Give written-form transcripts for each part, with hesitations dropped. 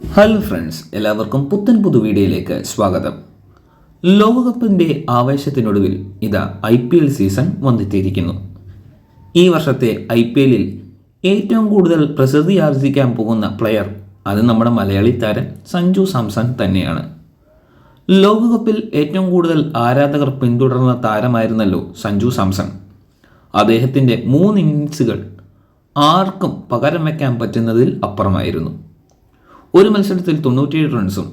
Hello friends, എല്ലാവർക്കും പുത്തൻ പുതു വീഡിയോയിലേക്ക് സ്വാഗതം. ലോകകപ്പിൻ്റെ ആവേശത്തിനൊടുവിൽ ഇതാ IPL സീസൺ വന്നെത്തിയിരിക്കുന്നു. ഈ വർഷത്തെ IPLൽ ഏറ്റവും കൂടുതൽ പ്രസിദ്ധി ആർജിക്കാൻ പോകുന്ന പ്ലെയർ അത് നമ്മുടെ മലയാളി താരം സഞ്ജു സാംസൺ തന്നെയാണ്. ലോകകപ്പിൽ ഏറ്റവും കൂടുതൽ ആരാധകർ പിന്തുടർന്ന താരമായിരുന്നല്ലോ സഞ്ജു സാംസൺ. അദ്ദേഹത്തിൻ്റെ 3 ഇന്നിങ്സുകൾ ആർക്കും പകരം വയ്ക്കാൻ പറ്റുന്നതിൽ അപ്പുറമായിരുന്നു. ഒരു മത്സരത്തിൽ 97 റൺസും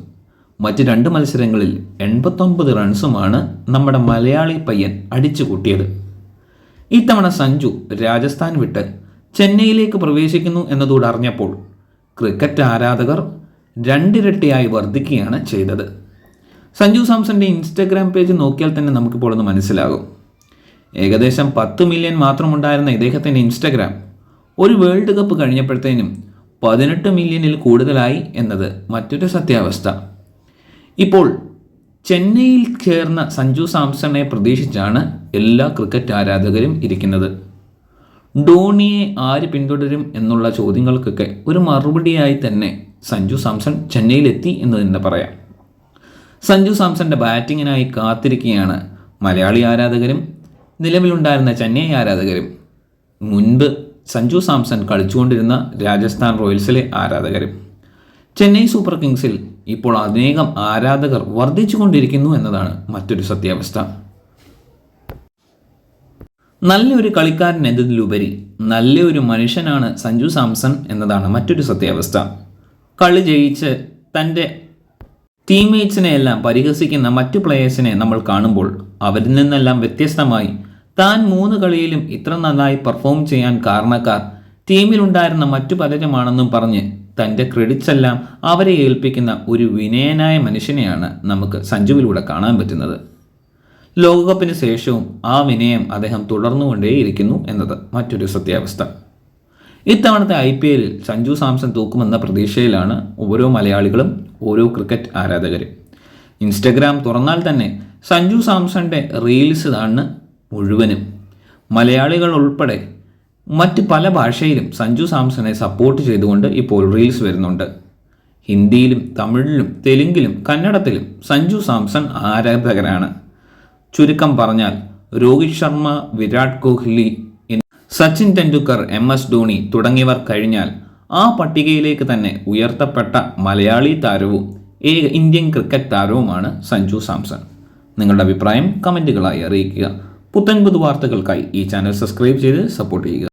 മറ്റ് 2 മത്സരങ്ങളിൽ 89 റൺസുമാണ് നമ്മുടെ മലയാളി പയ്യൻ അടിച്ചു കൂട്ടിയത്. ഇത്തവണ സഞ്ജു രാജസ്ഥാൻ വിട്ട് ചെന്നൈയിലേക്ക് പ്രവേശിക്കുന്നു എന്നതോട് അറിഞ്ഞപ്പോൾ ക്രിക്കറ്റ് ആരാധകർ 2 ഇരട്ടിയായി വർദ്ധിക്കുകയാണ് ചെയ്തത്. സഞ്ജു സാംസന്റെ ഇൻസ്റ്റഗ്രാം പേജ് നോക്കിയാൽ തന്നെ നമുക്കിപ്പോൾ ഒന്ന് മനസ്സിലാകും. ഏകദേശം 10 മില്യൺ മാത്രമുണ്ടായിരുന്ന ഇദ്ദേഹത്തിൻ്റെ ഇൻസ്റ്റഗ്രാം ഒരു വേൾഡ് കപ്പ് കഴിഞ്ഞപ്പോഴത്തേനും 18 മില്യണിൽ കൂടുതലായി എന്നത് മറ്റൊരു സത്യാവസ്ഥ. ഇപ്പോൾ ചെന്നൈയിൽ ചേർന്ന സഞ്ജു സാംസണെ പ്രതീക്ഷിച്ചാണ് എല്ലാ ക്രിക്കറ്റ് ആരാധകരും ഇരിക്കുന്നത്. ധോണിയെ ആര് പിന്തുടരും എന്നുള്ള ചോദ്യങ്ങൾക്കൊക്കെ ഒരു മറുപടിയായി തന്നെ സഞ്ജു സാംസൺ ചെന്നൈയിലെത്തി എന്ന് തന്നെ പറയാം. സഞ്ജു സാംസന്റെ ബാറ്റിങ്ങിനായി കാത്തിരിക്കുകയാണ് മലയാളി ആരാധകരും നിലവിലുണ്ടായിരുന്ന ചെന്നൈ ആരാധകരും മുൻപ് സഞ്ജു സാംസൺ കളിച്ചുകൊണ്ടിരുന്ന രാജസ്ഥാൻ റോയൽസിലെ ആരാധകരും. ചെന്നൈ സൂപ്പർ കിങ്സിൽ ഇപ്പോൾ അനേകം ആരാധകർ വർദ്ധിച്ചുകൊണ്ടിരിക്കുന്നു എന്നതാണ് മറ്റൊരു സത്യാവസ്ഥ. നല്ലൊരു കളിക്കാരൻ എന്നതിലുപരി നല്ലൊരു മനുഷ്യനാണ് സഞ്ജു സാംസൺ എന്നതാണ് മറ്റൊരു സത്യാവസ്ഥ. കളി ജയിച്ച് തൻ്റെ ടീംമേറ്റ്സിനെ എല്ലാം പരിഹസിക്കുന്ന മറ്റു പ്ലെയേഴ്സിനെ നമ്മൾ കാണുമ്പോൾ അവരിൽ നിന്നെല്ലാം വ്യത്യസ്തമായി താൻ 3 കളിയിലും ഇത്ര നന്നായി പെർഫോം ചെയ്യാൻ കാരണക്കാർ ടീമിലുണ്ടായിരുന്ന മറ്റു പലരുമാണെന്നും പറഞ്ഞ് തൻ്റെ ക്രെഡിറ്റ്സ് എല്ലാം അവരെ ഏൽപ്പിക്കുന്ന ഒരു വിനയനായ മനുഷ്യനെയാണ് നമുക്ക് സഞ്ജുവിലൂടെ കാണാൻ പറ്റുന്നത്. ലോകകപ്പിന് ശേഷവും ആ വിനയം അദ്ദേഹം തുടർന്നുകൊണ്ടേയിരിക്കുന്നു എന്നത് മറ്റൊരു സത്യാവസ്ഥ. ഇത്തവണത്തെ IPLൽ സഞ്ജു സാംസൺ തൂക്കുമെന്ന പ്രതീക്ഷയിലാണ് ഓരോ മലയാളികളും ഓരോ ക്രിക്കറ്റ് ആരാധകരും. ഇൻസ്റ്റഗ്രാം തുറന്നാൽ തന്നെ സഞ്ജു സാംസന്റെ റീൽസ് ആണ് മുഴുവനും. മലയാളികൾ ഉൾപ്പെടെ മറ്റ് പല ഭാഷയിലും സഞ്ജു സാംസണെ സപ്പോർട്ട് ചെയ്തുകൊണ്ട് ഇപ്പോൾ റീൽസ് വരുന്നുണ്ട്. ഹിന്ദിയിലും തമിഴിലും തെലുങ്കിലും കന്നഡത്തിലും സഞ്ജു സാംസൺ ആരാധകരാണ്. ചുരുക്കം പറഞ്ഞാൽ രോഹിത് ശർമ്മ, വിരാട് കോഹ്ലി, സച്ചിൻ ടെണ്ടുൽക്കർ, MS ധോണി തുടങ്ങിയവർ കഴിഞ്ഞാൽ ആ പട്ടികയിലേക്ക് തന്നെ ഉയർത്തപ്പെട്ട മലയാളി താരവും ഇന്ത്യൻ ക്രിക്കറ്റ് താരവുമാണ് സഞ്ജു സാംസൺ. നിങ്ങളുടെ അഭിപ്രായം കമൻറ്റുകളായി അറിയിക്കുക. പുത്തൻ പുതു വാർത്തകൾക്കായി ഈ ചാനൽ സബ്സ്ക്രൈബ് ചെയ്ത് സപ്പോർട്ട് ചെയ്യുക.